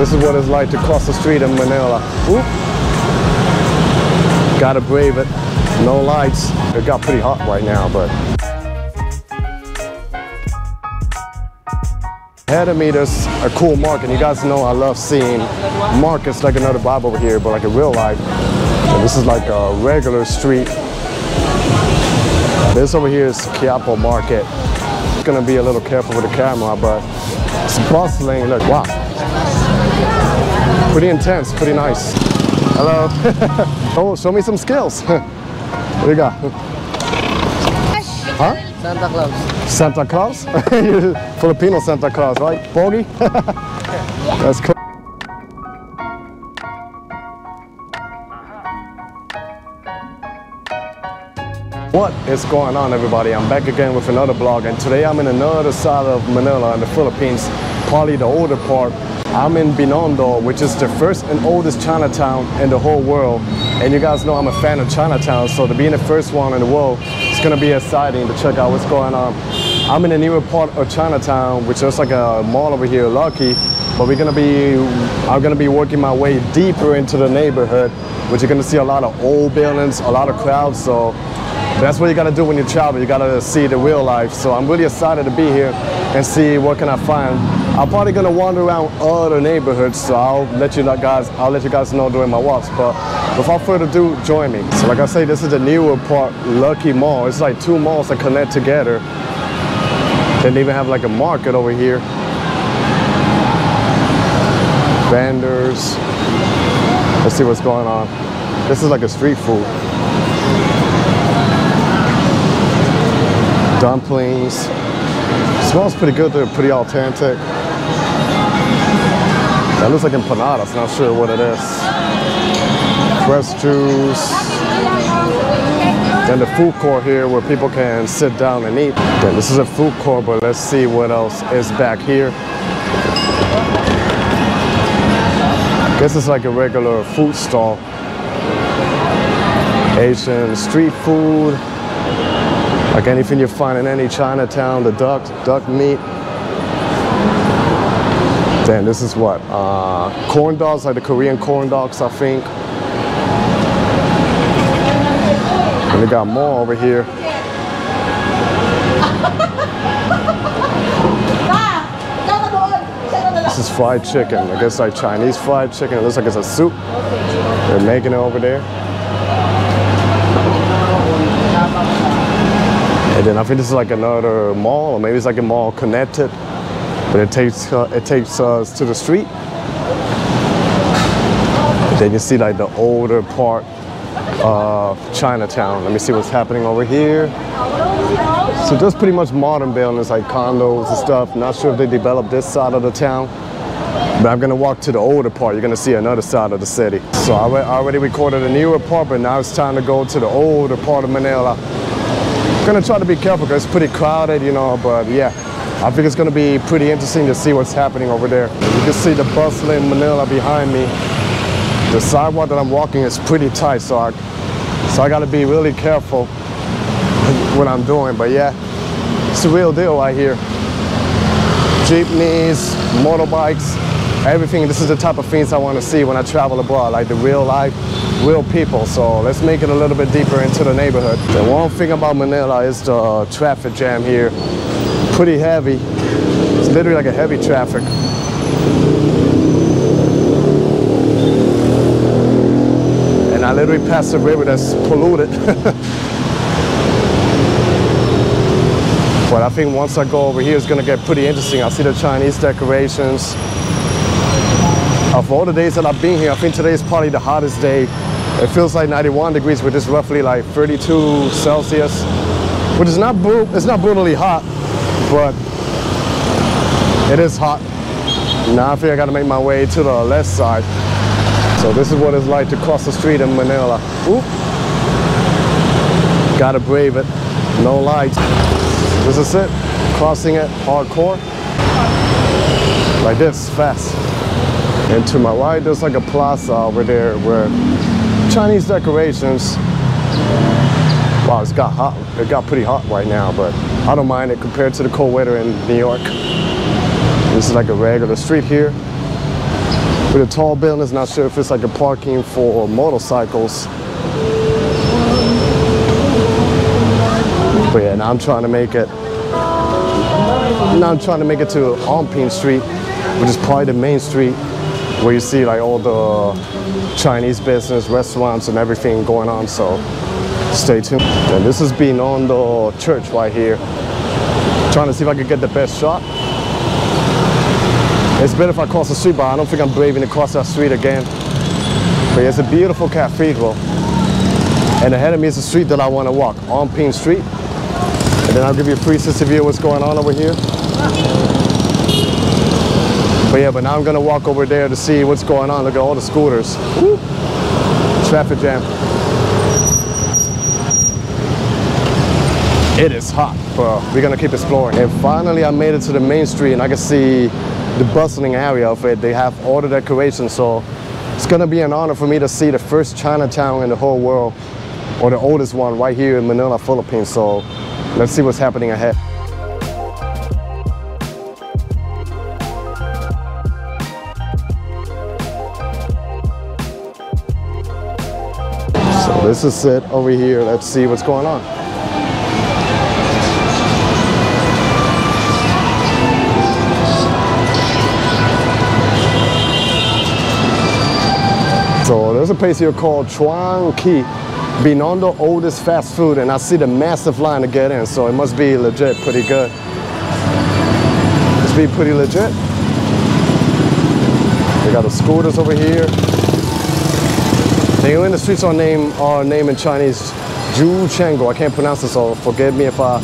This is what it's like to cross the street in Manila. Oop. Gotta brave it. No lights. It got pretty hot right now, but ahead of me there's a cool market. You guys know I love seeing markets like another Bible over here, but like in real life. And this is like a regular street. This over here is Quiapo market. I'm gonna be a little careful with the camera, but it's bustling. Look, wow. Pretty intense, pretty nice. Hello. Oh, show me some skills. What do you got? Huh? Santa Claus. Santa Claus? Filipino Santa Claus, right? Bogey? That's cool. What is going on, everybody? I'm back again with another vlog, and today I'm in another side of Manila in the Philippines, probably the older part. I'm in Binondo, which is the first and oldest Chinatown in the whole world. And you guys know I'm a fan of Chinatown, so to be in the first one in the world, it's gonna be exciting to check out what's going on. I'm in the newer part of Chinatown, which is like a mall over here, Lucky. But I'm gonna be working my way deeper into the neighborhood, which you're gonna see a lot of old buildings, a lot of crowds. So that's what you gotta do when you travel. You gotta see the real life. So I'm really excited to be here and see what can I find. I'm probably gonna wander around other neighborhoods, so I'll let you guys know during my walks. But without further ado, join me. So like I say, this is the newer part, Lucky Mall. It's like two malls that connect together. They even have like a market over here. Vendors. Let's see what's going on. This is like a street food. Dumplings. Smells pretty good. They're pretty authentic. That looks like empanadas. Not sure what it is. Fresh juice. Then the food court here where people can sit down and eat. Then this is a food court, but let's see what else is back here. I guess it's like a regular food stall. Asian street food. Like anything you find in any Chinatown, the duck meat. Then this is what? Corn dogs, like the Korean corn dogs, I think. And they got more over here. This is fried chicken. I guess like Chinese fried chicken. It looks like it's a soup. They're making it over there. And then I think this is like another mall, or maybe it's like a mall connected, but it takes us to the street. And then you see like the older part of Chinatown. Let me see what's happening over here. So just pretty much modern buildings like condos and stuff. Not sure if they developed this side of the town, but I'm gonna walk to the older part. You're gonna see another side of the city. So I already recorded a newer part, but now it's time to go to the older part of Manila. I'm gonna try to be careful because it's pretty crowded, you know, but yeah, I think it's gonna be pretty interesting to see what's happening over there. You can see the bustling Manila behind me. The sidewalk that I'm walking is pretty tight, so I gotta be really careful what I'm doing, but yeah, it's the real deal right here. Jeepneys, motorbikes, everything. This is the type of things I want to see when I travel abroad, like the real life, real people. So let's make it a little bit deeper into the neighborhood. The one thing about Manila is the traffic jam here. Pretty heavy. It's literally like a heavy traffic. And I literally passed a river that's polluted. But I think once I go over here, it's gonna get pretty interesting. I see the Chinese decorations. Of all the days that I've been here, I think today is probably the hottest day. It feels like 91 degrees, which is roughly like 32 Celsius, which is not brutally hot, but it is hot. Now I think I gotta make my way to the left side. So this is what it's like to cross the street in Manila. Oop. Gotta brave it. No lights. This is it. Crossing it hardcore. Like this, fast. And to my right, there's like a plaza over there where Chinese decorations. Wow, it's got hot. It got pretty hot right now, but I don't mind it compared to the cold weather in New York. This is like a regular street here. With the tall buildings, not sure if it's like a parking for motorcycles. But yeah, now I'm trying to make it. Now I'm trying to make it to Onpin Street, which is probably the main street where you see like all the Chinese business, restaurants, and everything going on. So stay tuned. And this is Binondo Church right here. Trying to see if I can get the best shot. It's better if I cross the street, but I don't think I'm brave enough to cross that street again. But it's a beautiful cathedral. And ahead of me is the street that I want to walk, Onpin Street. And then I'll give you a 360 view of what's going on over here. But yeah, but now I'm going to walk over there to see what's going on. Look at all the scooters. Woo. Traffic jam. It is hot, bro. We're going to keep exploring. And finally, I made it to the main street, and I can see the bustling area of it. They have all the decorations, so it's going to be an honor for me to see the first Chinatown in the whole world, or the oldest one right here in Manila, Philippines. So let's see what's happening ahead. So this is it over here. Let's see what's going on. So there's a place here called Chuang Ki, Binondo oldest fast food, and I see the massive line to get in, so it must be legit pretty good. Must be pretty legit. They got the scooters over here. They in the streets are named in Chinese Zhu Chengo. I can't pronounce it, so forgive me if I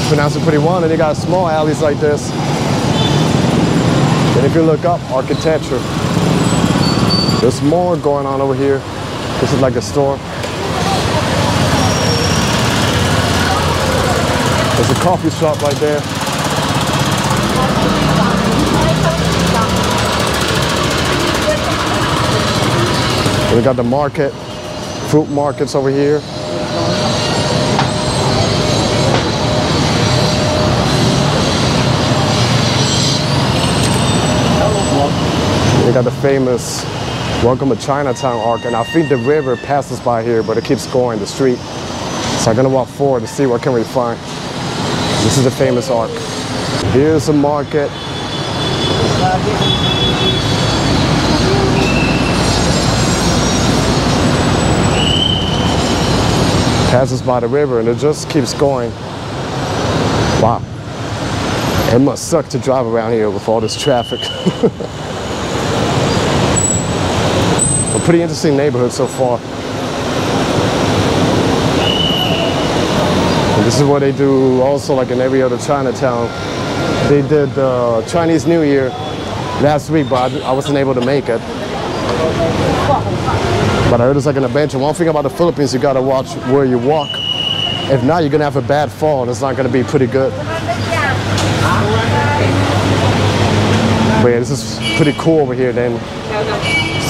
pronounce it pretty wrong. And they got small alleys like this. And if you look up, architecture. There's more going on over here. This is like a store. There's a coffee shop right there. And we got the market, fruit markets over here. We got the famous Welcome to Chinatown arc, and I think the river passes by here, but it keeps going, the street. So I'm gonna walk forward to see what can we find. This is the famous arc. Here's the market. Passes by the river and it just keeps going. Wow. It must suck to drive around here with all this traffic. A pretty interesting neighborhood so far. And this is what they do also, like in every other Chinatown. They did the Chinese New Year last week, but I wasn't able to make it. But I heard it's like an adventure. One thing about the Philippines, you gotta watch where you walk. If not, you're gonna have a bad fall and it's not gonna be pretty good. But yeah, this is pretty cool over here then.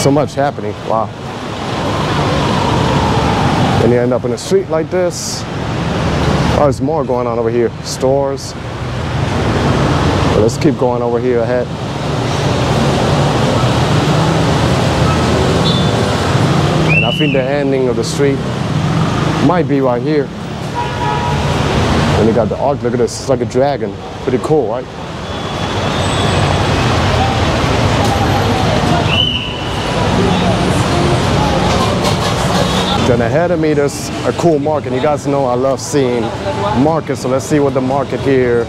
So much happening, wow. Then you end up in a street like this. Oh, there's more going on over here. Stores. But let's keep going over here ahead. And I think the ending of the street might be right here. And you got the arc, look at this, it's like a dragon. Pretty cool, right? Then ahead of me, there's a cool market. You guys know I love seeing markets, so let's see what the market here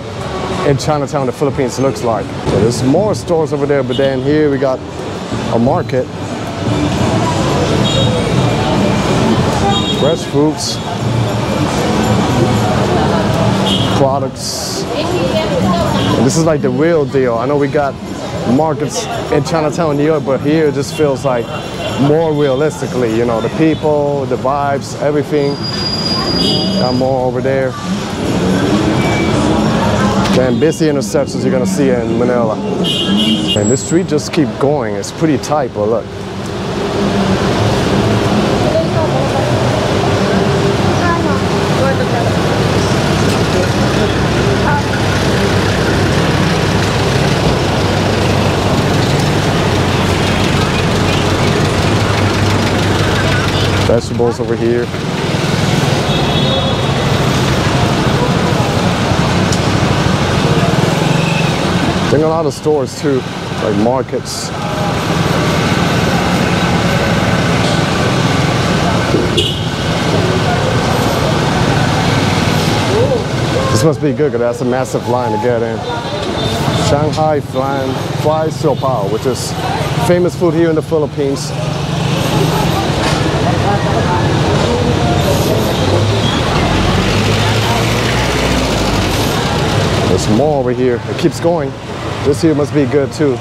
in Chinatown, the Philippines, looks like. So there's more stores over there, but then here we got a market. Fresh fruits, products. And this is like the real deal. I know we got markets in Chinatown, New York, but here it just feels like more realistically, you know, the people, the vibes, everything. Got more over there. Then busy intersections you're gonna see in Manila. And this street just keep going. It's pretty tight, but look. Vegetables over here. There's a lot of stores too, like markets. This must be good because that's a massive line to get in. Shanghai fried siopao, which is famous food here in the Philippines. There's more over here. It keeps going. This here must be good too.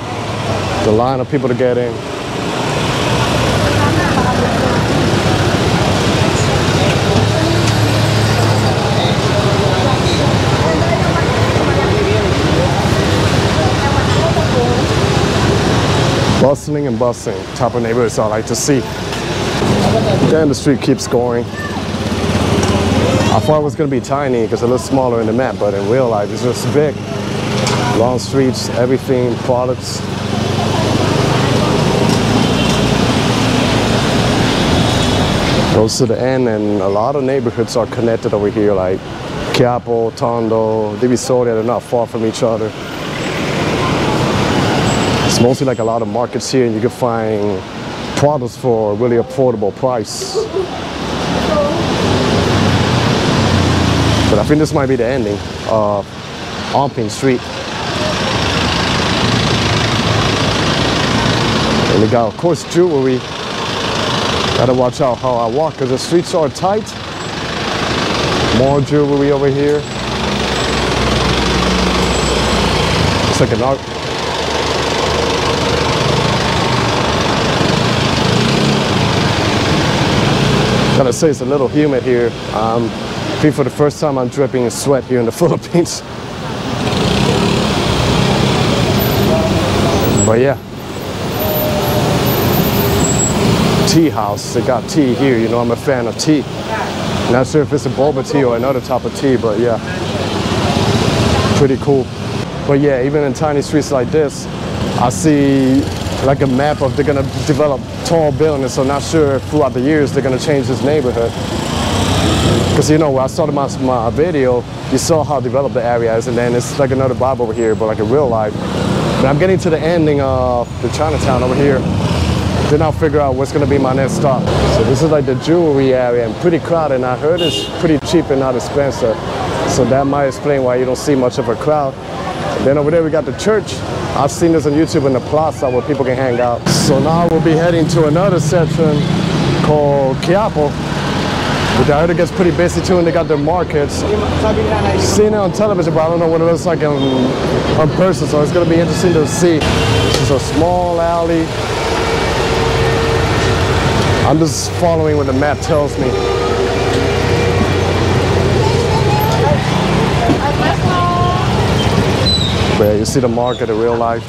The line of people to get in. Bustling and bustling, type of neighborhoods I like to see. Then the street keeps going. I thought it was going to be tiny because it looks smaller in the map, but in real life it's just big. Long streets, everything, products. Goes to the end, and a lot of neighborhoods are connected over here, like Quiapo, Tondo, Divisoria. They're not far from each other. It's mostly like a lot of markets here, and you can find products for a really affordable price. But I think this might be the ending of Onpin Street. And we got, of course, jewelry. Gotta watch out how I walk because the streets are tight. More jewelry over here. It's like an art. Gotta say it's a little humid here. I think for the first time I'm dripping in sweat here in the Philippines. But yeah. Tea house, they got tea here. You know, I'm a fan of tea. Not sure if it's a boba tea or another type of tea, but yeah. Pretty cool. But yeah, even in tiny streets like this, I see like a map of they're gonna develop tall buildings, so not sure if throughout the years they're gonna change this neighborhood. Because you know, when I started my video, you saw how developed the area is, and then it's like another vibe over here, but like in real life. But I'm getting to the ending of the Chinatown over here. Then I'll figure out what's gonna be my next stop. So this is like the jewelry area, and pretty crowded, and I heard it's pretty cheap and not expensive. So that might explain why you don't see much of a crowd. And then over there we got the church. I've seen this on YouTube in the plaza where people can hang out. So now we'll be heading to another section called Quiapo, which I heard it gets pretty busy too, and they got their markets. Seen it on television, but I don't know what it looks like on person, so it's gonna be interesting to see. This is a small alley. I'm just following what the map tells me. But yeah, you see the market in real life.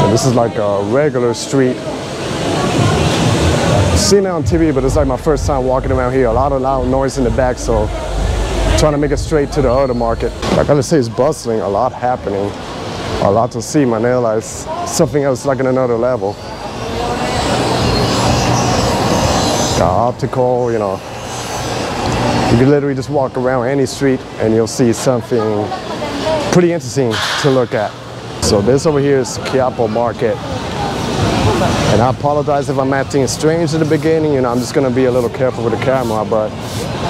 And this is like a regular street. Seen it on TV, but it's like my first time walking around here. A lot of loud noise in the back, so trying to make it straight to the other market. I gotta say, it's bustling, a lot happening, a lot to see. Manila is something else, like in another level. Got optical, you know. You can literally just walk around any street and you'll see something pretty interesting to look at. So this over here is Quiapo Market. And I apologize if I'm acting strange in the beginning, you know, I'm just gonna be a little careful with the camera, but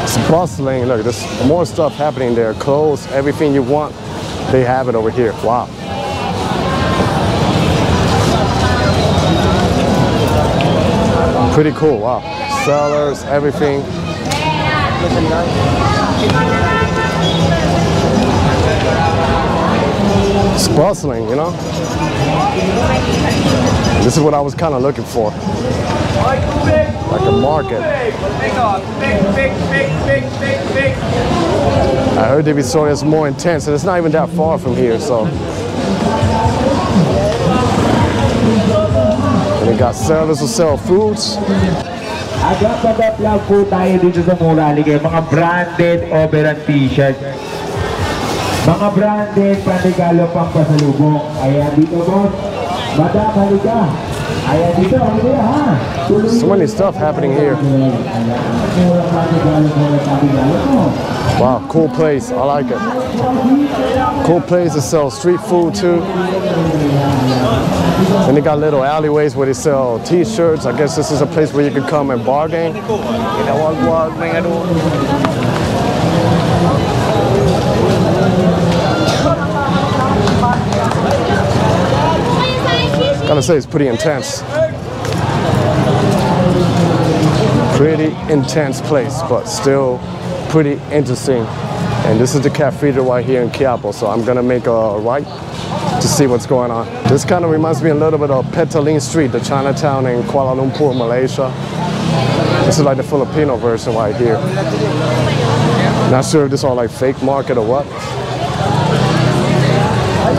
it's bustling. Look, there's more stuff happening there. Clothes, everything you want, they have it over here. Wow. Pretty cool, wow. Sellers, everything. It's bustling, you know? This is what I was kind of looking for. Like a market. I heard Divisoria is more intense, and it's not even that far from here, so. And they got sellers who sell fruits. Agap-agap lang po tayo dito sa Murali kayo. Mga branded overall t-shirt. Mga branded panregalo pang pasalubong. Ayan dito boss. Madam, halika. Ayan dito, halika ha. So many stuff happening here. Wow, cool place. I like it. Cool place to sell street food too. And they got little alleyways where they sell t-shirts. I guess this is a place where you can come and bargain. Gotta say, it's pretty intense. Pretty intense place, but still pretty interesting. And this is the cathedral right here in Quiapo, so I'm gonna make a right to see what's going on. This kind of reminds me a little bit of Petaling Street, the Chinatown in Kuala Lumpur, Malaysia. This is like the Filipino version right here. Not sure if this is all like fake market or what.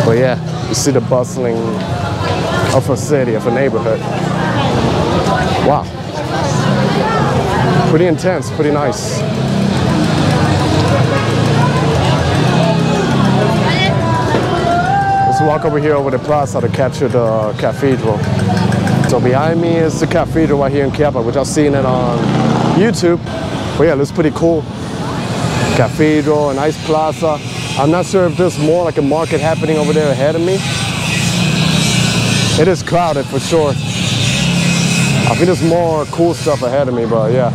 But yeah, you see the bustling of a city, of a neighborhood. Wow. Pretty intense, pretty nice. Let's walk over here over the plaza to capture the cathedral. So behind me is the cathedral right here in Quiapo, which I've seen it on YouTube. But yeah, it looks pretty cool. Cathedral, a nice plaza. I'm not sure if there's more like a market happening over there ahead of me. It is crowded for sure. I think there's more cool stuff ahead of me, but yeah.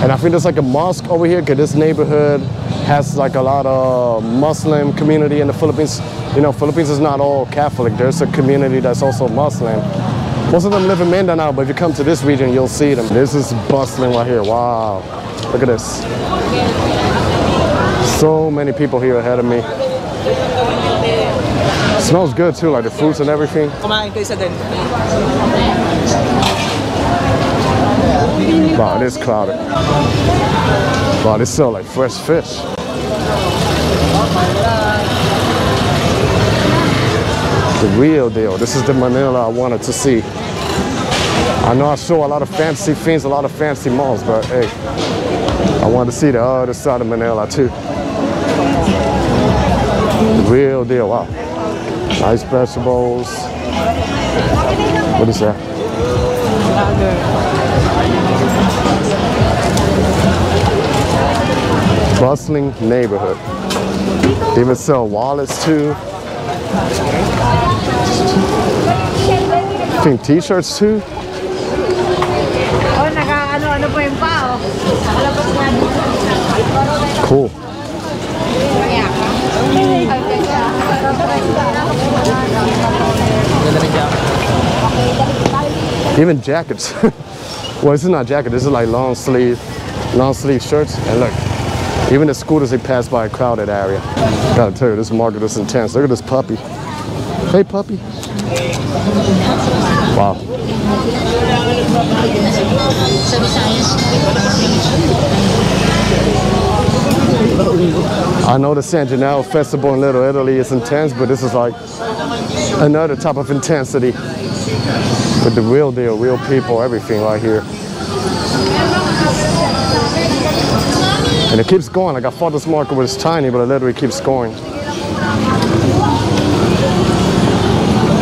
And I think there's like a mosque over here, because this neighborhood has like a lot of Muslim community in the Philippines. You know, Philippines is not all Catholic. There's a community that's also Muslim. Most of them live in Mindanao, but if you come to this region, you'll see them. This is bustling right here. Wow. Look at this. So many people here ahead of me. It smells good too, like the fruits and everything. Wow, it is crowded. Wow, they sell like fresh fish. The real deal. This is the Manila I wanted to see. I know I show a lot of fancy things, a lot of fancy malls, but hey, I wanted to see the other side of Manila too. The real deal. Wow. Nice vegetables. What is that? Bustling neighborhood. They even sell wallets too. I think t-shirts too. Cool. Even jackets. Well, this is not jacket. This is like long sleeve shirts. And look, even the scooters, they pass by a crowded area. Gotta tell you, this market is intense. Look at this puppy. Hey, puppy. Wow. I know the San Gennaro festival in Little Italy is intense, but this is like another type of intensity. With the real deal, real people, everything right here. And it keeps going. Like I thought this market was tiny, but it literally keeps going.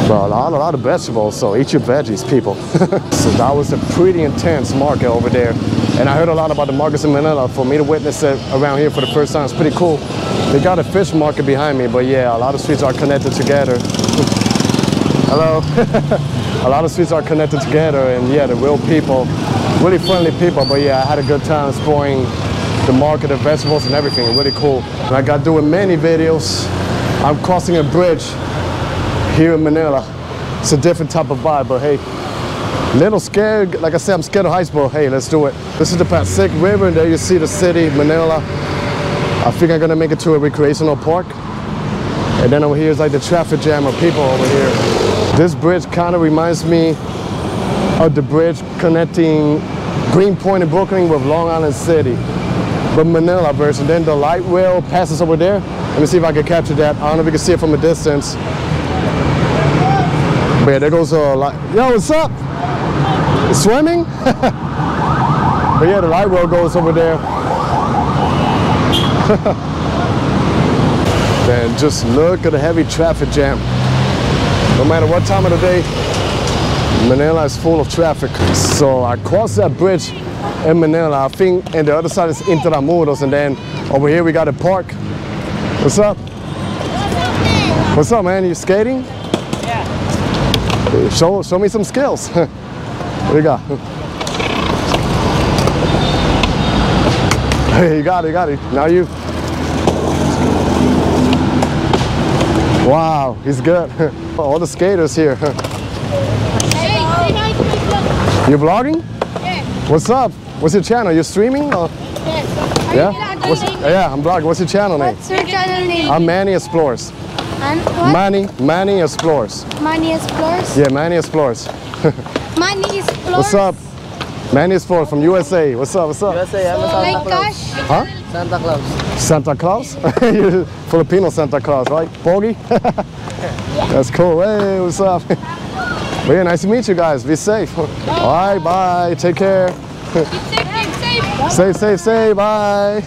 But a lot of vegetables, so eat your veggies, people. So that was a pretty intense market over there. And I heard a lot about the markets in Manila. For me to witness it around here for the first time, it's pretty cool. They got a fish market behind me, but yeah, a lot of streets are connected together. Hello. A lot of streets are connected together, and yeah, the real people, really friendly people. But yeah, I had a good time exploring the market, the vegetables and everything. Really cool. Like I do in many videos, I'm crossing a bridge here in Manila. It's a different type of vibe, but hey, little scared. Like I said, I'm scared of heights, but hey, let's do it. This is the Pacific River, and there you see the city, Manila. I think I'm gonna make it to a recreational park. And then over here is like the traffic jam of people over here. This bridge kind of reminds me of the bridge connecting Greenpoint in Brooklyn with Long Island City, but Manila version. Then the light rail passes over there. Let me see if I can capture that. I don't know if you can see it from a distance. But yeah, there goes a light. Yo, what's up? Swimming? But yeah, the light rail goes over there. Then just look at the heavy traffic jam. No matter what time of the day, Manila is full of traffic. So I crossed that bridge in Manila. I think, and the other side is Intramuros, and then over here we got a park. What's up? What's up, man? You skating? Yeah. Show me some skills. What do you got? Hey, you got it. Now you. Wow, he's good. All the skaters here. You vlogging? Yeah. What's up? What's your channel? You streaming? Or? Yes. Yeah? Yeah, I'm vlogging. What's your channel name? What's your channel name? I'm Manny Explores. And what? Manny Explores. Manny Explores? Yeah, Manny Explores. Manny Explores? What's up? Manny Explores from USA. What's up? USA, I'm a Like Santa Cash? Huh? Santa Claus. Santa Claus? You're Filipino Santa Claus, right? Pogi? That's cool. Hey, what's up? But yeah, nice to meet you guys. Be safe. All right, bye. Take care. Safe. Bye.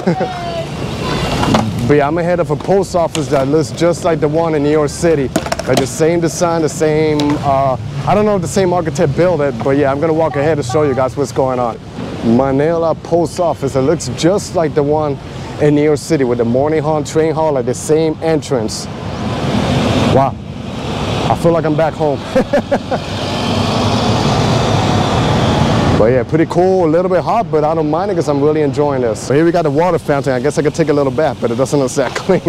But yeah, I'm ahead of a post office that looks just like the one in New York City. Like the same design, the same, I don't know if the same architect built it, but yeah, I'm gonna walk ahead to show you guys what's going on. Manila Post Office, it looks just like the one in New York City with the morning hall, train hall, like the same entrance. Wow, I feel like I'm back home. But yeah, pretty cool, a little bit hot, but I don't mind it because I'm really enjoying this. So here we got the water fountain. I guess I could take a little bath, but it doesn't look that clean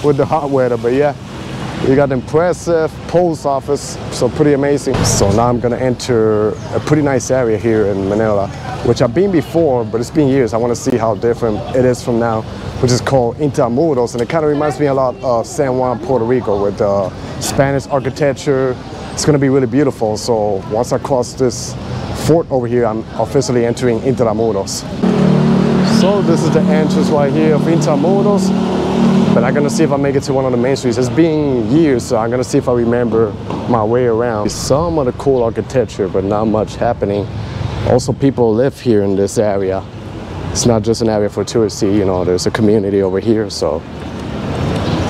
with the hot weather. But yeah, you got the impressive post office, so pretty amazing. So now I'm gonna enter a pretty nice area here in Manila, which I've been before, but it's been years. I wanna see how different it is from now, which is called Intramuros, and it kind of reminds me a lot of San Juan, Puerto Rico, with Spanish architecture. It's gonna be really beautiful. So once I cross this fort over here, I'm officially entering Intramuros. So this is the entrance right here of Intramuros, but I'm gonna see if I make it to one of the main streets. It's been years, so I'm gonna see if I remember my way around. Some of the cool architecture, but not much happening. Also, people live here in this area. It's not just an area for tourists, you know, there's a community over here, so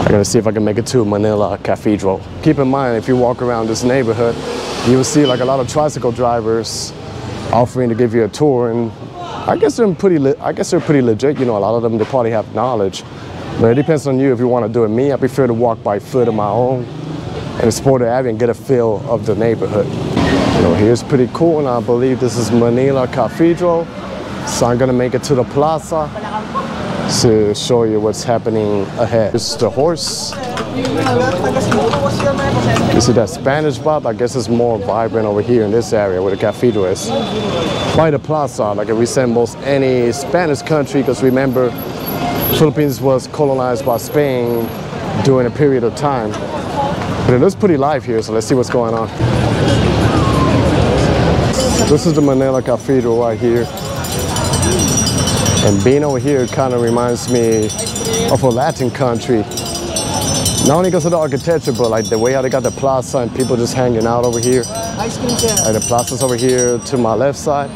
I'm gonna see if I can make it to Manila Cathedral. Keep in mind, if you walk around this neighborhood, you will see like a lot of tricycle drivers offering to give you a tour, and I guess they're pretty legit. You know, a lot of them, they probably have knowledge, but it depends on you if you want to do it. Me, I prefer to walk by foot on my own and explore the area and get a feel of the neighborhood. You know, here's pretty cool, and I believe this is Manila Cathedral. So I'm gonna make it to the plaza to show you what's happening ahead. This is the horse. You see that Spanish vibe? I guess it's more vibrant over here in this area where the cathedral is. By the plaza, like it resembles any Spanish country, because remember, Philippines was colonized by Spain during a period of time. But it looks pretty live here, so let's see what's going on. This is the Manila Cathedral right here. And being over here kind of reminds me of a Latin country. Not only because of the architecture, but like the way how they got the plaza and people just hanging out over here. Like the plaza's over here to my left side.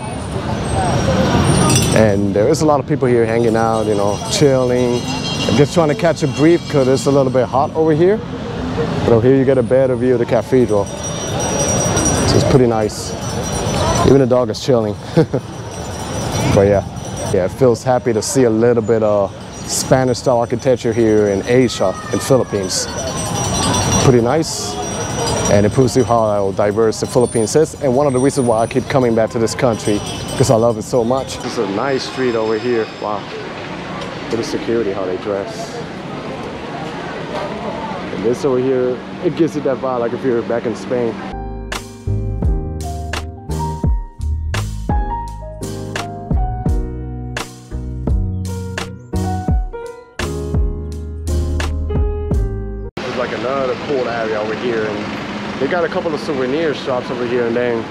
And there is a lot of people here hanging out, you know, chilling. I'm just trying to catch a breath because it's a little bit hot over here. But over here you get a better view of the cathedral. So it's pretty nice. Even the dog is chilling. But yeah, it feels happy to see a little bit of Spanish style architecture here in Asia, in Philippines. Pretty nice, and it proves you how diverse the Philippines is, and one of the reasons why I keep coming back to this country, because I love it so much. This is a nice street over here. Wow, look at the security, how they dress. And this over here, it gives you that vibe like if you're back in Spain. Like another cool area over here, and they got a couple of souvenir shops over here, and then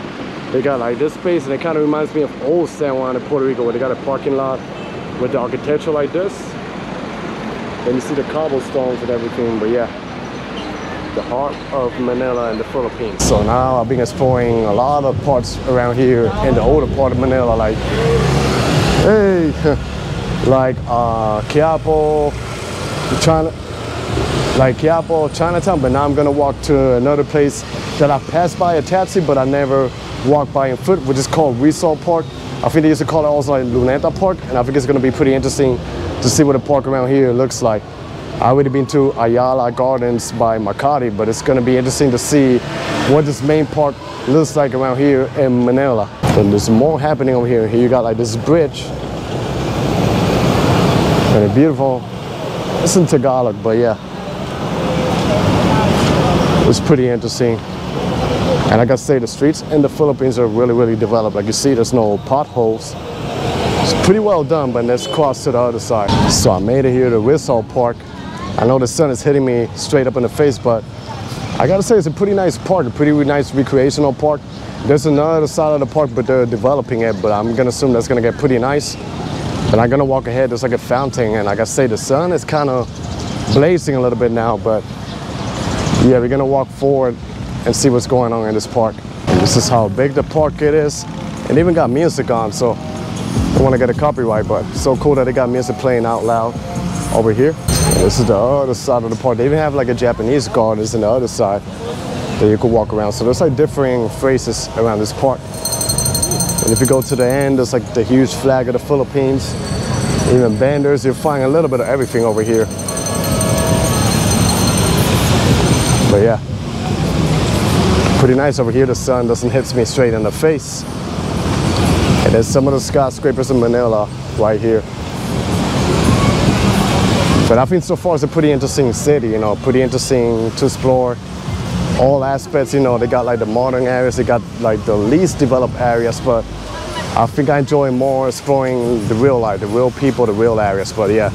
they got like this space, and it kind of reminds me of old San Juan in Puerto Rico, where they got a parking lot with the architecture like this. Then you see the cobblestones and everything. But yeah, the heart of Manila in the Philippines. So now I've been exploring a lot of parts around here in the older part of Manila, like, hey, like Quiapo, Quiapo, Chinatown, but now I'm gonna walk to another place that I passed by a taxi, but I never walked by on foot, which is called Rizal Park. I think they used to call it also like Luneta Park, and I think it's gonna be pretty interesting to see what a park around here looks like. I already been to Ayala Gardens by Makati, but it's gonna be interesting to see what this main park looks like around here in Manila. And there's more happening over here. Here you got like this bridge, and it's beautiful. It's in Tagalog, but yeah, it's pretty interesting. And like I say, the streets in the Philippines are really, really developed. Like you see, there's no potholes. It's pretty well done, but let's cross to the other side. So I made it here to Rizal Park. I know the sun is hitting me straight up in the face, but I gotta say it's a pretty nice park, a pretty nice recreational park. There's another side of the park, but they're developing it, but I'm gonna assume that's gonna get pretty nice. And I'm gonna walk ahead, there's like a fountain, and like I say, the sun is kind of blazing a little bit now, but yeah, we're gonna walk forward and see what's going on in this park. And this is how big the park it is. And even got music on, so I don't want to get a copyright, but it's so cool that they got music playing out loud over here. And this is the other side of the park. They even have like a Japanese gardens on the other side that you could walk around. So there's like differing phrases around this park. And if you go to the end, there's like the huge flag of the Philippines. Even banners, you'll find a little bit of everything over here. But yeah, pretty nice over here. The sun doesn't hit me straight in the face. And there's some of the skyscrapers in Manila right here. But I think so far it's a pretty interesting city, you know, pretty interesting to explore all aspects. You know, they got like the modern areas, they got like the least developed areas, but I think I enjoy more exploring the real life, the real people, the real areas. But yeah,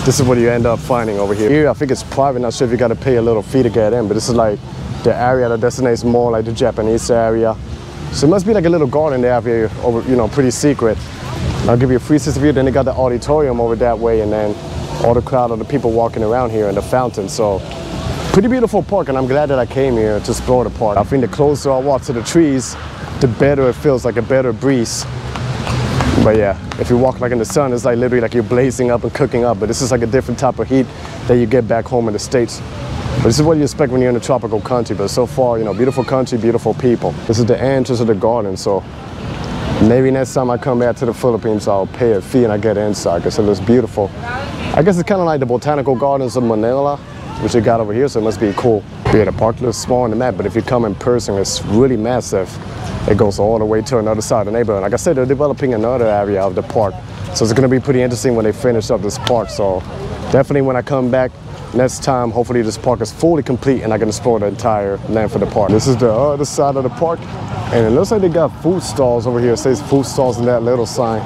this is what you end up finding over here. Here, I think it's private. Not sure if you got to pay a little fee to get in, but this is like the area that designates more like the Japanese area. So it must be like a little garden they have here, over, you know, pretty secret. I'll give you a free system view. Then they got the auditorium over that way, and then all the crowd of the people walking around here and the fountain. So pretty beautiful park, and I'm glad that I came here to explore the park. I think the closer I walk to the trees, the better it feels, like a better breeze. But yeah, if you walk like in the sun, it's like literally like you're blazing up and cooking up. But this is like a different type of heat that you get back home in the States. But this is what you expect when you're in a tropical country. But so far, you know, beautiful country, beautiful people. This is the entrance of the garden. So maybe next time I come back to the Philippines, I'll pay a fee and I get inside because it looks beautiful. I guess it's kind of like the botanical gardens of Manila, which they got over here, so it must be cool. Yeah, the park looks small on the map, but if you come in person, it's really massive. It goes all the way to another side of the neighborhood. Like I said, they're developing another area of the park, so it's going to be pretty interesting when they finish up this park. So definitely when I come back next time, hopefully this park is fully complete and I can explore the entire length of the park. This is the other side of the park, and it looks like they got food stalls over here. It says food stalls in that little sign.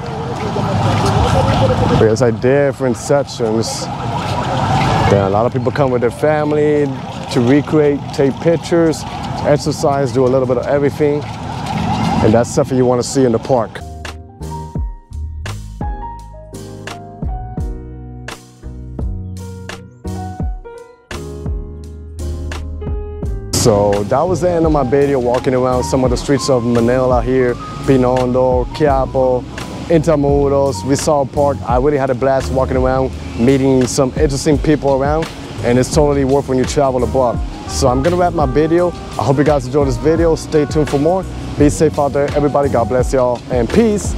But it's like different sections. Yeah, a lot of people come with their family to recreate, take pictures, exercise, do a little bit of everything. And that's something you want to see in the park. So that was the end of my video, walking around some of the streets of Manila here, Binondo, Quiapo, Intramuros, Rizal Park. I really had a blast walking around, meeting some interesting people around, and it's totally worth when you travel abroad. So I'm gonna wrap my video. I hope you guys enjoyed this video. Stay tuned for more. Be safe out there, everybody. God bless y'all, and peace.